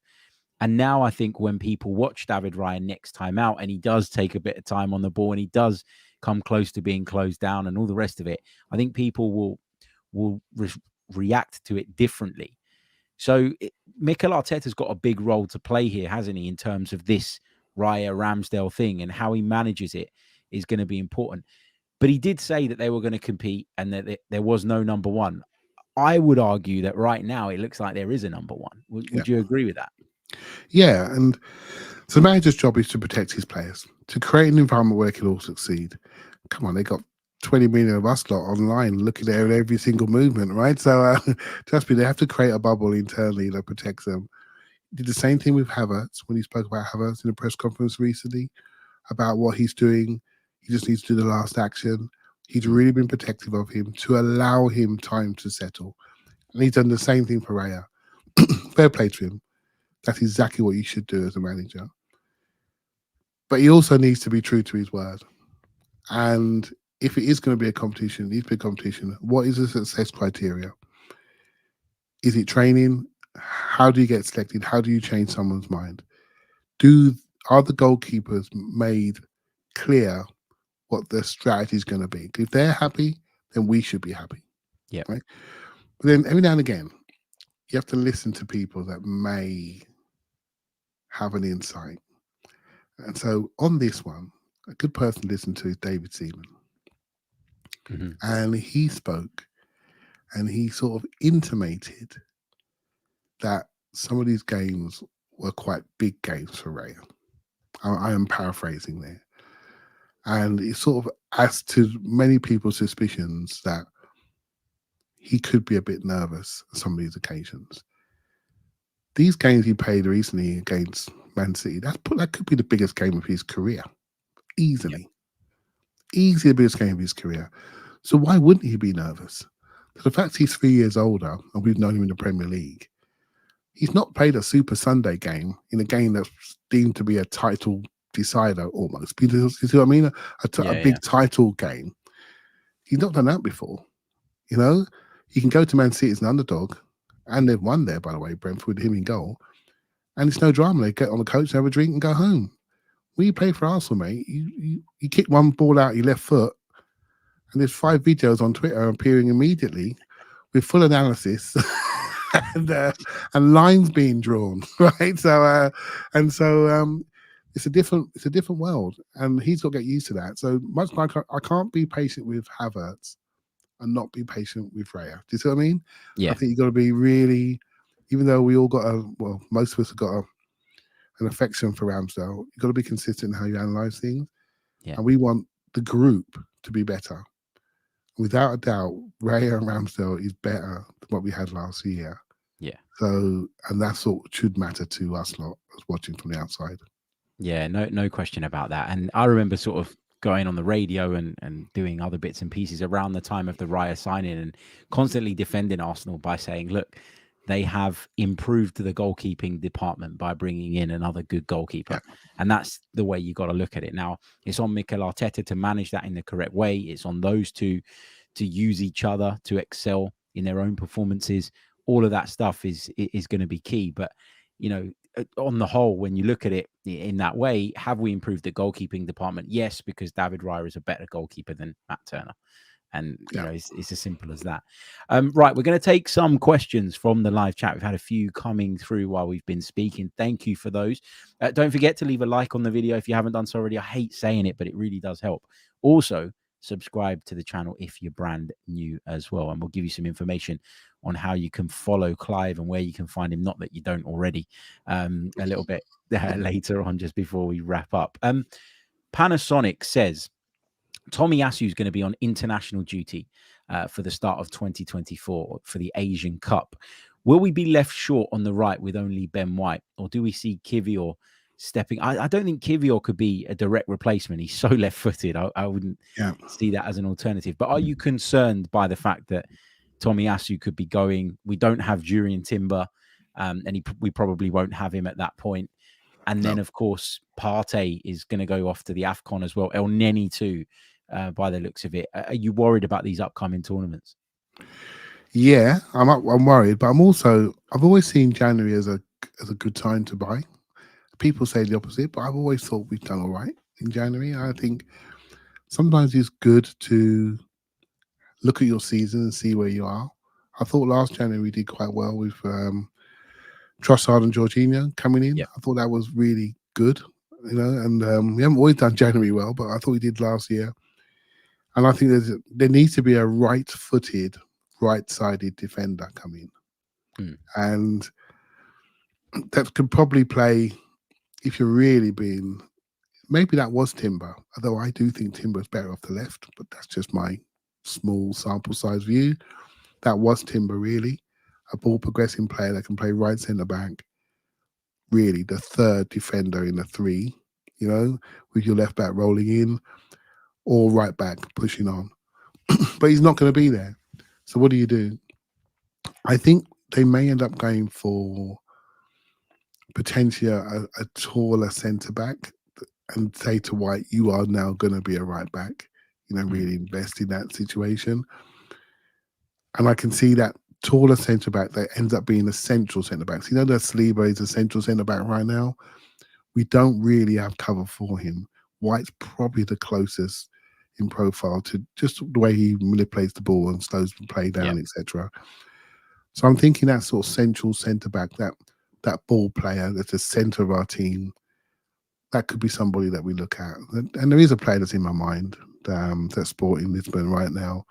And now I think when people watch David Raya next time out and he does take a bit of time on the ball and he does come close to being closed down and all the rest of it, I think people will react to it differently. So Mikel Arteta's got a big role to play here, hasn't he, in terms of this Raya Ramsdale thing, and how he manages it is going to be important. But he did say that they were going to compete and that there was no number one. I would argue that right now it looks like there is a number one. Would you agree with that? Yeah, and so the manager's job is to protect his players, to create an environment where they can all succeed. Come on, they got 20 million of us lot online looking at every single movement, right? So trust me, they have to create a bubble internally that protects them. He did the same thing with Havertz when he spoke about Havertz in a press conference recently about what he's doing. He just needs to do the last action. He's really been protective of him to allow him time to settle. And he's done the same thing for Raya. Fair play to him. That's exactly what you should do as a manager. But he also needs to be true to his word. And if it is going to be a competition, it needs to be a competition. What is the success criteria? Is it training? How do you get selected? How do you change someone's mind? Are the goalkeepers made clear what the strategy is going to be. If they're happy, then we should be happy. Yeah. Right. But then every now and again, you have to listen to people that may have an insight. And so on this one, a good person to listen to is David Seaman. Mm-hmm. And he spoke and he sort of intimated that some of these games were quite big games for Raya. I am paraphrasing there. And it sort of adds to many people's suspicions that he could be a bit nervous on some of these occasions. These games he played recently against Man City, that could be the biggest game of his career. Easily. Yep. Easily the biggest game of his career. So why wouldn't he be nervous? The fact he's 3 years older and we've known him in the Premier League, he's not played a Super Sunday game in a game that's deemed to be a title decider almost. You see what I mean? A big title game. He's not done that before. You know, you can go to Man City as an underdog, and they've won there, by the way, Brentford, him in goal, and it's no drama. They get on the coach, have a drink, and go home. When you play for Arsenal, mate, you kick one ball out your left foot, and there's 5 videos on Twitter appearing immediately with full analysis and lines being drawn, right? So it's a different world, and he's got to get used to that. So much like I can't be patient with Havertz and not be patient with Raya. Do you see what I mean? Yeah. I think you've got to be really, even though we all got most of us have got an affection for Ramsdale, you've got to be consistent in how you analyze things. Yeah. And we want the group to be better. Without a doubt, Raya and Ramsdale is better than what we had last year. Yeah. So, and that's what should matter to us lot as watching from the outside. Yeah, no question about that. And I remember sort of going on the radio and doing other bits and pieces around the time of the Raya signing and constantly defending Arsenal by saying, look, they have improved the goalkeeping department by bringing in another good goalkeeper. Yeah. And that's the way you got to look at it. Now, it's on Mikel Arteta to manage that in the correct way. It's on those two to use each other to excel in their own performances. All of that stuff is going to be key. But, you know, on the whole, when you look at it in that way, have we improved the goalkeeping department? Yes, because David Raya is a better goalkeeper than Matt Turner. And, you know, it's as simple as that. Right, we're going to take some questions from the live chat. We've had a few coming through while we've been speaking. Thank you for those. Don't forget to leave a like on the video if you haven't done so already. I hate saying it, but it really does help. Also, subscribe to the channel if you're brand new as well. And we'll give you some information on how you can follow Clive and where you can find him. Not that you don't already, a little bit later on, just before we wrap up. Panasonic says, Tomiyasu is going to be on international duty for the start of 2024 for the Asian Cup. Will we be left short on the right with only Ben White, or do we see Kivior stepping? I don't think Kivior could be a direct replacement. He's so left-footed. I wouldn't see that as an alternative. But are you concerned by the fact that Tomiyasu could be going? We don't have Jurriën Timber, and we probably won't have him at that point. And then, of course, Partey is going to go off to the AFCON as well. El Neni too. By the looks of it, are you worried about these upcoming tournaments? Yeah, I'm worried, but I've always seen January as a good time to buy. People say the opposite, but I've always thought we've done all right in January. I think sometimes it's good to look at your season and see where you are. I thought last January we did quite well with Trossard and Jorginho coming in. Yep. I thought that was really good, you know, and we haven't always done January well, but I thought we did last year. And I think there needs to be a right-footed, right-sided defender coming. And that could probably play, if you're really being, maybe that was Timber, although I do think Timber is better off the left, but that's just my small sample size view. That was Timber, really. A ball progressing player that can play right centre-back, really the third defender in the 3, you know, with your left back rolling in, or right back pushing on. But he's not going to be there. So what do? I think they may end up going for potentially a taller centre-back and say to White, you are now going to be a right back, you know, really invest in that situation. And I can see that taller centre-back that ends up being a central centre-back. So you know that Saliba is a central centre-back right now? We don't really have cover for him. White's probably the closest in profile to just the way he manipulates the ball and slows the play down, etc. So I'm thinking that sort of central centre back, that ball player that's the centre of our team, that could be somebody that we look at. And there is a player that's in my mind that's Sporting Lisbon right now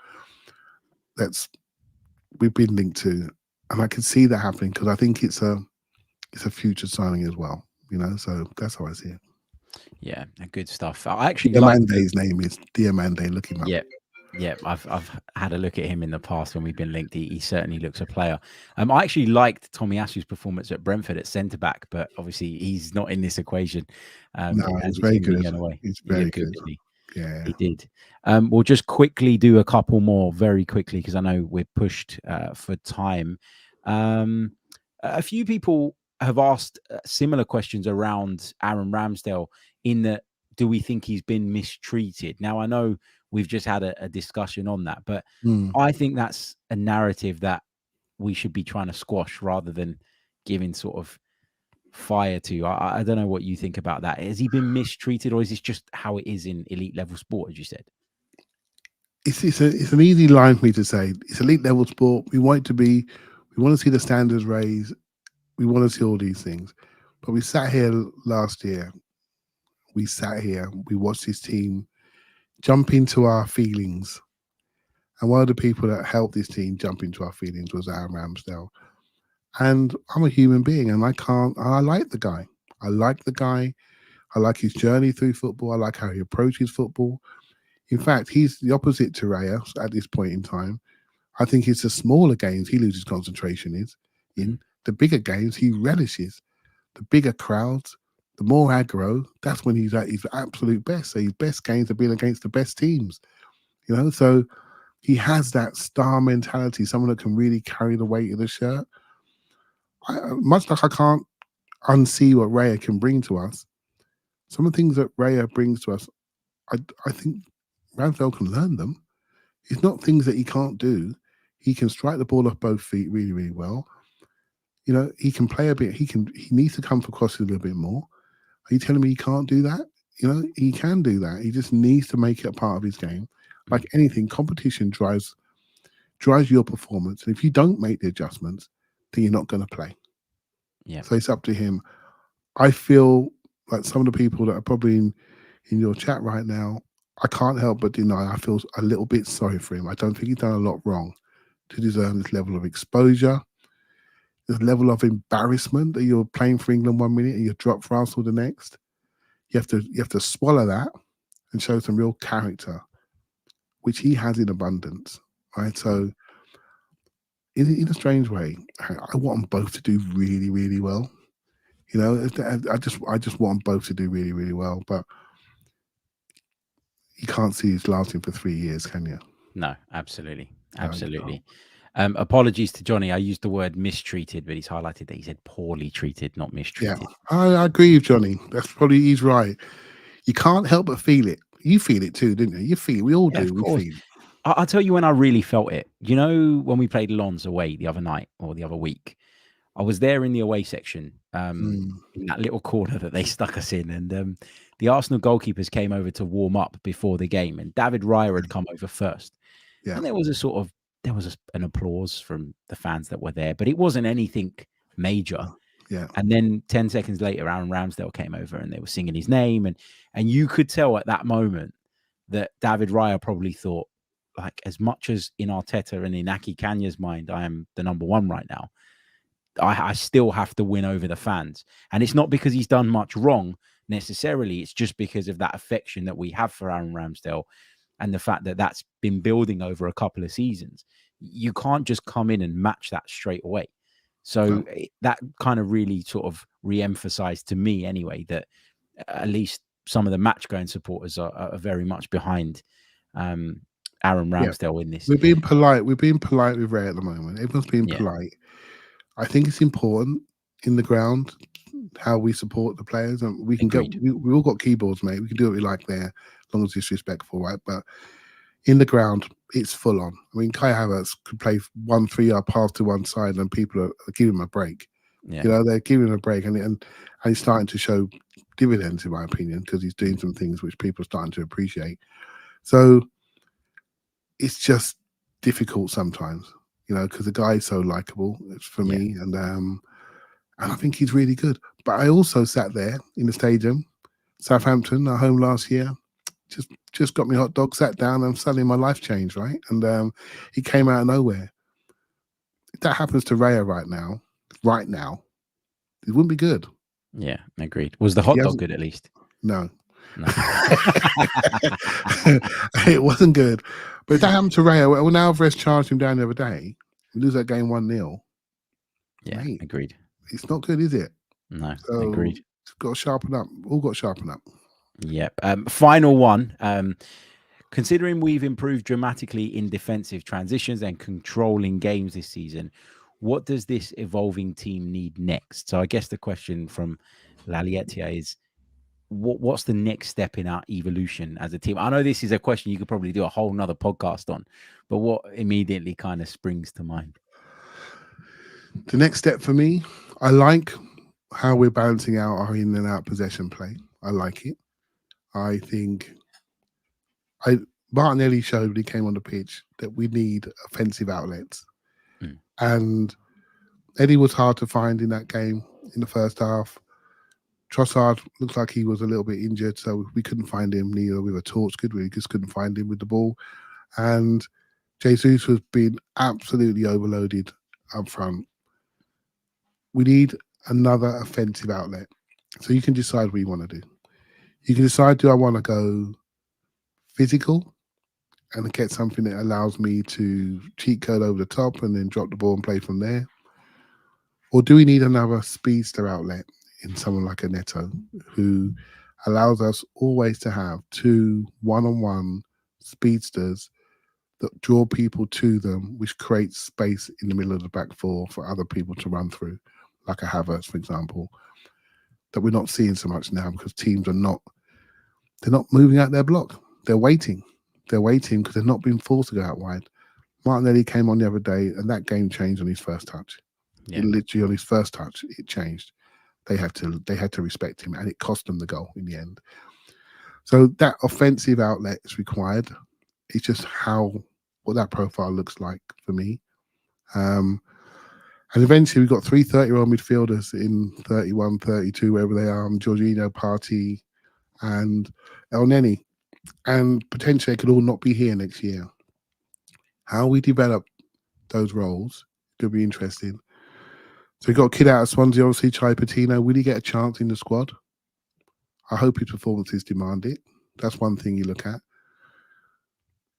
we've been linked to, and I can see that happening because I think it's a future signing as well. So that's how I see it. Yeah, good stuff. I actually Diamande's name is Diamande. Look him up. Yeah, I've had a look at him in the past when we've been linked. He certainly looks a player. I actually liked Tomiyasu's performance at Brentford at centre back, but obviously he's not in this equation. No, he's very good. He's very good. He did. We'll just quickly do a couple more very quickly because I know we're pushed for time. A few people have asked similar questions around Aaron Ramsdale in that, do we think he's been mistreated? Now, I know we've just had a discussion on that, but I think that's a narrative that we should be trying to squash rather than giving sort of fire to. I don't know what you think about that. Has he been mistreated, or is this just how it is in elite level sport, as you said? It's an easy line for me to say. It's elite level sport. We want it to be. We want to see the standards raised. We want to see all these things. But we sat here last year. We watched this team jump into our feelings. And one of the people that helped this team jump into our feelings was Aaron Ramsdale. And I'm a human being, and I like the guy. I like his journey through football. I like how he approaches football. In fact, he's the opposite to Raya at this point in time. I think it's the smaller games he loses concentration in. The bigger games he relishes. The bigger crowds, the more aggro, that's when he's at his absolute best. So his best games have been against the best teams. So he has that star mentality, someone that can really carry the weight of the shirt. Much like I can't unsee what Raya can bring to us, some of the things that Raya brings to us, I think Ramsdale can learn them. It's not things that he can't do. He can strike the ball off both feet really, really well. He can play a bit. He needs to come for crosses a little bit more. Are you telling me he can't do that? He can do that. He just needs to make it a part of his game. Like anything, competition drives your performance. And if you don't make the adjustments, then you're not going to play. Yeah. So it's up to him. I feel like some of the people that are probably in your chat right now, I can't help but deny I feel a little bit sorry for him. I don't think he's done a lot wrong to deserve this level of exposure, this level of embarrassment that you're playing for England 1 minute and you're dropped for Arsenal the next. You have to swallow that and show some real character, which he has in abundance, right? So in a strange way, I want them both to do really, really well. I just want them both to do really, really well. But you can't see it's lasting for 3 years, can you? No, absolutely. Apologies to Johnny. I used the word mistreated, but he's highlighted that he said poorly treated, not mistreated. Yeah, I agree with Johnny. He's right. You can't help but feel it. You feel it too, didn't you? You feel it. We all do. Of course. We feel it. I'll tell you when I really felt it. When we played Lens away the other night or the other week, I was there in the away section, in that little corner that they stuck us in. And the Arsenal goalkeepers came over to warm up before the game. And David Raya had come over first. Yeah. And there was an applause from the fans that were there, but it wasn't anything major. Yeah. And then 10 seconds later, Aaron Ramsdale came over and they were singing his name. And you could tell at that moment that David Raya probably thought, like, as much as in Arteta and in Aki Kanya's mind, I am the number one right now, I still have to win over the fans. And it's not because he's done much wrong necessarily. It's just because of that affection that we have for Aaron Ramsdale and the fact that that's been building over a couple of seasons. You can't just come in and match that straight away. So that kind of really sort of re-emphasized to me anyway, that at least some of the match-going supporters are very much behind Aaron Ramsdale in this. We're being polite. We're being polite with Ray at the moment. Everyone's being polite. I think it's important in the ground how we support the players, and we can we all got keyboards, mate. We can do what we like there, as long as it's respectful, right? But in the ground, it's full on. I mean, Kai Havertz could play 1 3-yard pass to one side, and people are giving him a break. Yeah. They're giving him a break, and he's starting to show dividends, in my opinion, because he's doing some things which people are starting to appreciate. So it's just difficult sometimes, because the guy is so likable for me, and I think he's really good. But I also sat there in the stadium, Southampton, at home last year, just got me hot dog, sat down, and suddenly my life changed, right? And he came out of nowhere. If that happens to Raya right now, it wouldn't be good. Yeah, agreed. Was the hot dog good at least? No. No. It wasn't good. But if that happened to Raya, when Alvarez charged him down the other day, we lose that game 1-0. Yeah, mate, agreed. It's not good, is it? No, So agreed. it's got to sharpen up. All got to sharpen up. Yep. Final one. Considering we've improved dramatically in defensive transitions and controlling games this season, what does this evolving team need next? So I guess the question from Lalietia is, what's the next step in our evolution as a team? I know this is a question you could probably do a whole nother podcast on, but what immediately kind of springs to mind? The next step for me, I like how we're balancing out our in and out possession play. I like it. I think Martinelli showed when he came on the pitch that we need offensive outlets. And Eddie was hard to find in that game in the first half. Trossard looks like he was a little bit injured, so we couldn't find him neither with a torch, could we? We just couldn't find him with the ball. And Jesus was being absolutely overloaded up front. We need another offensive outlet. So you can decide what you want to do. You can decide, do I want to go physical and get something that allows me to cheat code over the top and then drop the ball and play from there? Or do we need another speedster outlet in someone like a Neto, who allows us always to have 2 one-on-one speedsters that draw people to them, which creates space in the middle of the back four for other people to run through, like a Havertz, for example, that we're not seeing so much now because teams are not moving out their block. They're waiting. They're waiting because they're not being forced to go out wide. Martinelli came on the other day and that game changed on his first touch. Yeah. It literally on his first touch, it changed. They had to respect him, and it cost them the goal in the end. So that offensive outlet is required. It's just what that profile looks like for me. And eventually we've got 3 30-year-old midfielders in 31, 32, wherever they are, Jorginho, Partey, and El Neni. And potentially they could all not be here next year. How we develop those roles could be interesting. So we've got a kid out of Swansea, obviously, Chai Patino. Will he get a chance in the squad? I hope his performances demand it. That's one thing you look at.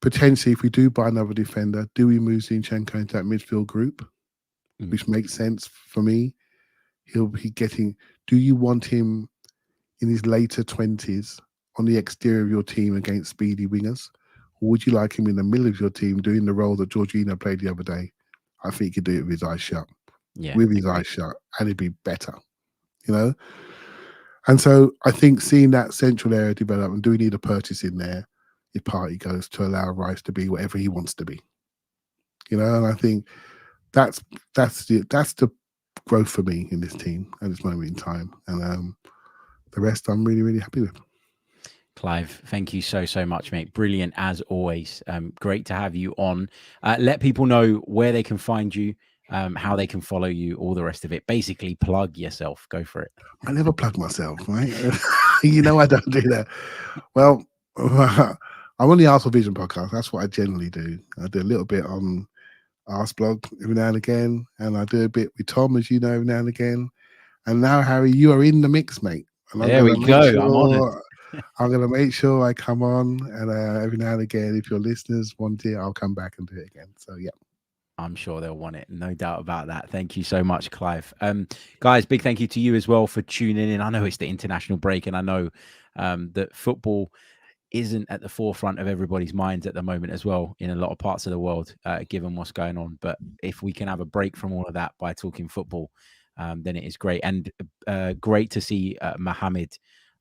Potentially, if we do buy another defender, do we move Zinchenko into that midfield group? Which makes sense for me. He'll be getting... Do you want him in his later 20s on the exterior of your team against speedy wingers? Or would you like him in the middle of your team doing the role that Jorginho played the other day? I think he could do it with his eyes shut. Yeah, with his eyes shut, and it'd be better, And so I think seeing that central area develop, and do we need a purchase in there if Partey goes to allow Rice to be whatever he wants to be? And I think that's the growth for me in this team at this moment in time. And the rest I'm really, really happy with. Clive, thank you so much, mate. Brilliant as always. Great to have you on. Let people know where they can find you, how they can follow you, all the rest of it. Basically, plug yourself. Go for it. I never plug myself, right? I don't do that. Well, I'm on the Arsenal Vision podcast. That's what I generally do. I do a little bit on Arseblog every now and again, and I do a bit with Tom, as you know, every now and again. And now, Harry, you are in the mix, mate. And there we go. I'm honoured. I'm going to make sure I come on, and every now and again, if your listeners want it, I'll come back and do it again. So, yeah. I'm sure they'll want it. No doubt about that. Thank you so much, Clive. Guys, big thank you to you as well for tuning in. I know it's the international break, and I know that football isn't at the forefront of everybody's minds at the moment as well in a lot of parts of the world, given what's going on. But if we can have a break from all of that by talking football, then it is great. And great to see Mohammed,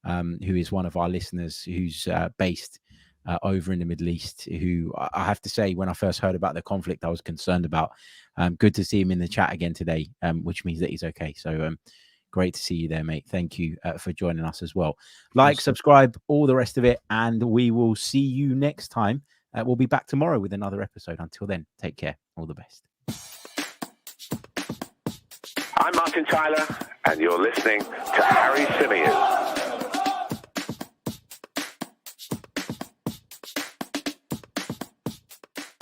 who is one of our listeners who's based over in the Middle East, who I have to say, when I first heard about the conflict, I was concerned about. Good to see him in the chat again today, which means that he's okay. So Great to see you there, mate. Thank you for joining us as well. Like, subscribe, all the rest of it, and we will see you next time. We'll be back tomorrow with another episode. Until then, take care. All the best. I'm Martin Tyler, and you're listening to Harry Symeou.